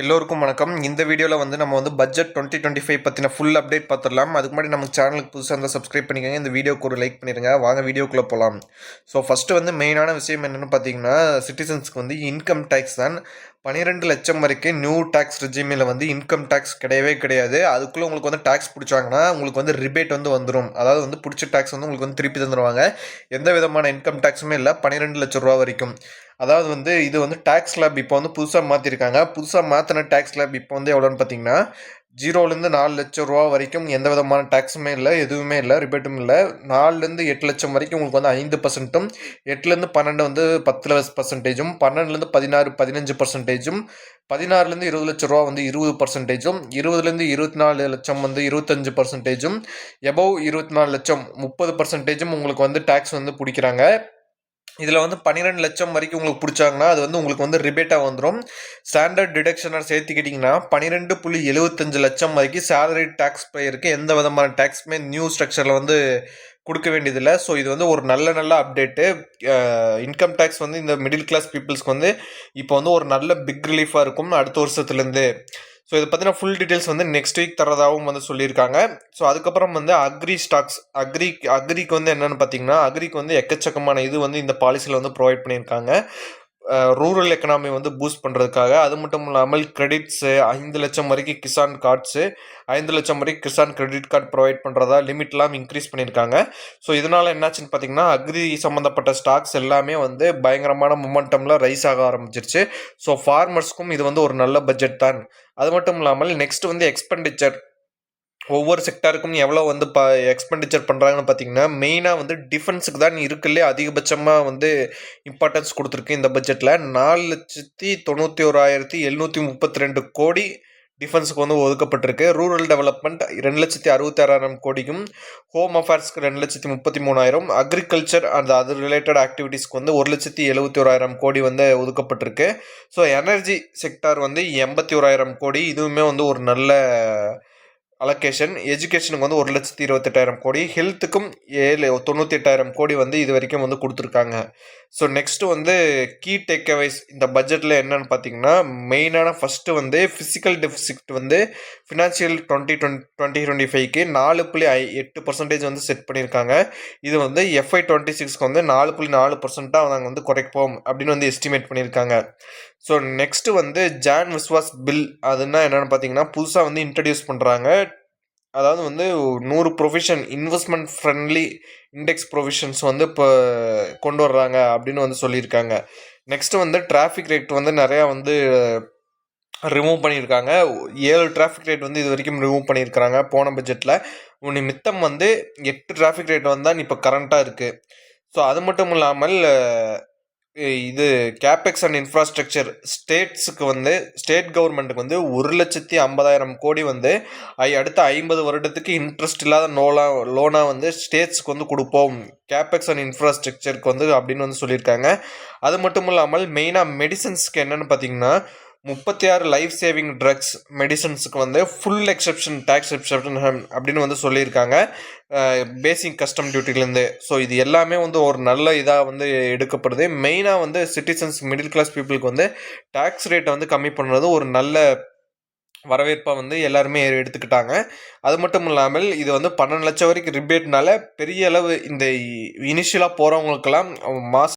எல்லோருக்கும் வணக்கம். இந்த வீடியோவில் நம்ம பட்ஜெட் 2025 பற்றின ஃபுல் அப்டேட் பார்த்துடலாம். அதுக்கு முன்னாடி நம்ம சேனலுக்கு புதுசாக இருந்தால் சப்ஸ்கிரைப் பண்ணிக்கோங்க. இந்த வீடியோக்கு ஒரு லைக் பண்ணிடுங்க. வாங்க வீடியோக்குள்ளே போகலாம். ஸோ ஃபஸ்ட்டு மெயினான விஷயம் என்னென்னு பார்த்தீங்கன்னா, சிட்டிசன்ஸ்க்கு இன்கம் டேக்ஸ் தான். 12 லட்சம் வரைக்கும் நியூ டேக்ஸ் ரெஜிமில் இன்கம் டேக்ஸ் கிடையவே கிடையாது. அதுக்குள்ளே உங்களுக்கு டேக்ஸ் பிடிச்சாங்கன்னா உங்களுக்கு ரிபேட் வந்துடும். அதாவது பிடிச்ச டேக்ஸ் உங்களுக்கு திருப்பி தந்துடுவாங்க. எந்த விதமான இன்கம் டேக்ஸுமே இல்லை 12 லட்சம் ரூபா வரைக்கும். அதாவது இது டேக்ஸ் ஸ்லாப் இப்போ புதுசாக மாற்றிருக்காங்க. புதுசாக மாற்றின டேக்ஸ் ஸ்லாப் இப்போ எவ்வளோன்னு பார்த்தீங்கன்னா 0லேருந்து 4 லட்சம் ரூபா வரைக்கும் எந்த விதமான டேக்ஸுமே இல்லை, எதுவுமே இல்லை, ரிபேட்டும் இல்லை. 4லேருந்து 8 லட்சம் வரைக்கும் உங்களுக்கு 5%, 8லேருந்து 12 10%, 12லேருந்து 16 15%, 16லேருந்து 20 லட்சம் ரூபா 20%, 20லேருந்து 24 லட்சம் 25%, எபவ் 24 லட்சம் 30% உங்களுக்கு டேக்ஸ் பிடிக்கிறாங்க. இதில் 12 லட்சம் வரைக்கும் உங்களுக்கு பிடிச்சாங்கன்னா அது உங்களுக்கு ரிபேட்டாக வந்துடும். ஸ்டாண்டர்ட் டிடக்ஷனாக சேர்த்துக்கிட்டிங்கன்னா 12.75 லட்சம் வரைக்கும் சேலரி டேக்ஸ் பேயருக்கு எந்த விதமான டேக்ஸுமே நியூ ஸ்ட்ரக்சரில் கொடுக்க வேண்டியதில்லை. ஸோ இது ஒரு நல்ல அப்டேட்டு. இன்கம் டேக்ஸ் இந்த மிடில் கிளாஸ் பீப்புள்ஸ்க்கு இப்போ ஒரு நல்ல பிக் ரிலீஃபாக இருக்கும் அடுத்த வருஷத்துலேருந்து. ஸோ இதை பற்றின ஃபுல் டீட்டெயில்ஸ் நெக்ஸ்ட் வீக் தரதாகவும் சொல்லியிருக்காங்க. ஸோ அதுக்கப்புறம் அக்ரி ஸ்டாக்ஸ் அக்ரிக்கு என்னென்னு பார்த்தீங்கன்னா, அக்ரிக்கு எக்கச்சக்கமான இது இந்த பாலிசியில் ப்ரொவைட் பண்ணியிருக்காங்க. ரூரல் எக்கனாமி பூஸ்ட் பண்ணுறதுக்காக. அது மட்டும் இல்லாமல் கிரெடிட்ஸு 5 லட்சம் வரைக்கும் கிசான் கார்ட்ஸு 5 லட்சம் வரைக்கும் கிசான் கிரெடிட் கார்டு ப்ரொவைட் பண்ணுறதா லிமிட்லாம் இன்க்ரீஸ் பண்ணியிருக்காங்க. ஸோ இதனால் என்னாச்சுன்னு பார்த்தீங்கன்னா, அக்ரி சம்மந்தப்பட்ட ஸ்டாக்ஸ் எல்லாமே பயங்கரமான மொமெண்டமில் ரைஸ் ஆக ஆரம்பிச்சிருச்சு. ஸோ ஃபார்மர்ஸ்க்கும் இது ஒரு நல்ல பட்ஜெட் தான். அது மட்டும் இல்லாமல் நெக்ஸ்ட் எக்ஸ்பெண்டிச்சர் ஒவ்வொரு செக்டாருக்கும் எவ்வளோ எக்ஸ்பெண்டிச்சர் பண்ணுறாங்கன்னு பார்த்தீங்கன்னா, மெயினாக டிஃபென்ஸுக்கு தான் இருக்குல்லே அதிகபட்சமாக இம்பார்ட்டன்ஸ் கொடுத்துருக்கு இந்த பட்ஜெட்டில். 4,91,732 கோடி டிஃபென்ஸுக்கு ஒதுக்கப்பட்டிருக்கு. ரூரல் டெவலப்மெண்ட் 2,66,000 கோடிக்கும், ஹோம் அஃபேர்ஸ்க்கு 2,33,000, அக்ரிகல்ச்சர் அண்ட் அது ரிலேட்டட் ஆக்டிவிட்டீஸ்க்கு 1,71,000 கோடி ஒதுக்கப்பட்டிருக்கு. ஸோ எனர்ஜி செக்டார் 81,000 கோடி. இதுவுமே ஒரு நல்ல அலோகேஷன். எஜுகேஷனுக்கு 1,28,000 கோடி, ஹெல்த்துக்கும் 98,000 கோடி இது வரைக்கும் கொடுத்துருக்காங்க. ஸோ நெக்ஸ்ட் கீ டேக்அவேஸ் இந்த பட்ஜெட்டில் என்னன்னு பார்த்தீங்கன்னா, மெயினான ஃபஸ்ட்டு ஃபிசிக்கல் டெபிசிட் ஃபினான்ஷியல் 2025க்கு 4.8% செட் பண்ணியிருக்காங்க. இது FY 26க்கு 4.4% நாங்கள் குறைப்போம் அப்படின்னு எஸ்டிமேட் பண்ணியிருக்காங்க. So next Jan Vishwas bill அதுன்னா என்னென்னு பார்த்தீங்கன்னா, புதுசாக இன்ட்ரடியூஸ் பண்ணுறாங்க. அதாவது 100 provision investment friendly index provisions இப்போ கொண்டு வர்றாங்க அப்படின்னு சொல்லியிருக்காங்க. நெக்ஸ்ட்டு டிராஃபிக் ரேட் நிறையா ரிமூவ் பண்ணியிருக்காங்க. 7 டிராஃபிக் ரேட் இது வரைக்கும் ரிமூவ் பண்ணியிருக்கிறாங்க போன பட்ஜெட்டில். மித்தம் 8 டிராஃபிக் ரேட் தான் இப்போ கரண்ட்டாக இருக்குது. ஸோ அது மட்டும் இல்லாமல் இது கேபெக்ஸ் அண்ட் இன்ஃப்ராஸ்ட்ரக்சர் ஸ்டேட்ஸுக்கு ஸ்டேட் கவர்மெண்ட்டுக்கு 1,50,000 கோடி அடுத்த 50 வருடத்துக்கு இன்ட்ரெஸ்ட் இல்லாத லோனாக ஸ்டேட்ஸுக்கு கொடுப்போம் கேபெக்ஸ் அண்ட் இன்ஃப்ராஸ்ட்ரக்சருக்கு அப்படின்னு சொல்லியிருக்காங்க. அது மட்டும் இல்லாமல் மெயினாக மெடிசன்ஸ்க்கு என்னென்னு பார்த்தீங்கன்னா, 36 லைஃப் சேவிங் ட்ரக்ஸ் மெடிசன்ஸுக்கு ஃபுல் எக்ஸெப்ஷன் டேக்ஸ் எக்ஸெப்ஷன் அப்படின்னு சொல்லியிருக்காங்க பேசிக் கஸ்டம் டியூட்டிலேருந்து. ஸோ இது எல்லாமே ஒரு நல்ல இதாக எடுக்கப்படுது. மெயினாக சிட்டிசன்ஸ் மிடில் கிளாஸ் பீப்புளுக்கு டேக்ஸ் ரேட்டை கம்மி பண்ணுறது ஒரு நல்ல வரவேற்பாக எல்லாருமே எடுத்துக்கிட்டாங்க. அது மட்டும் இல்லாமல் இது 12 லட்சம் வரைக்கும் ரிபேட்னால பெரிய அளவு இந்த இனிஷியலாக போகிறவங்களுக்கெல்லாம் மாதம்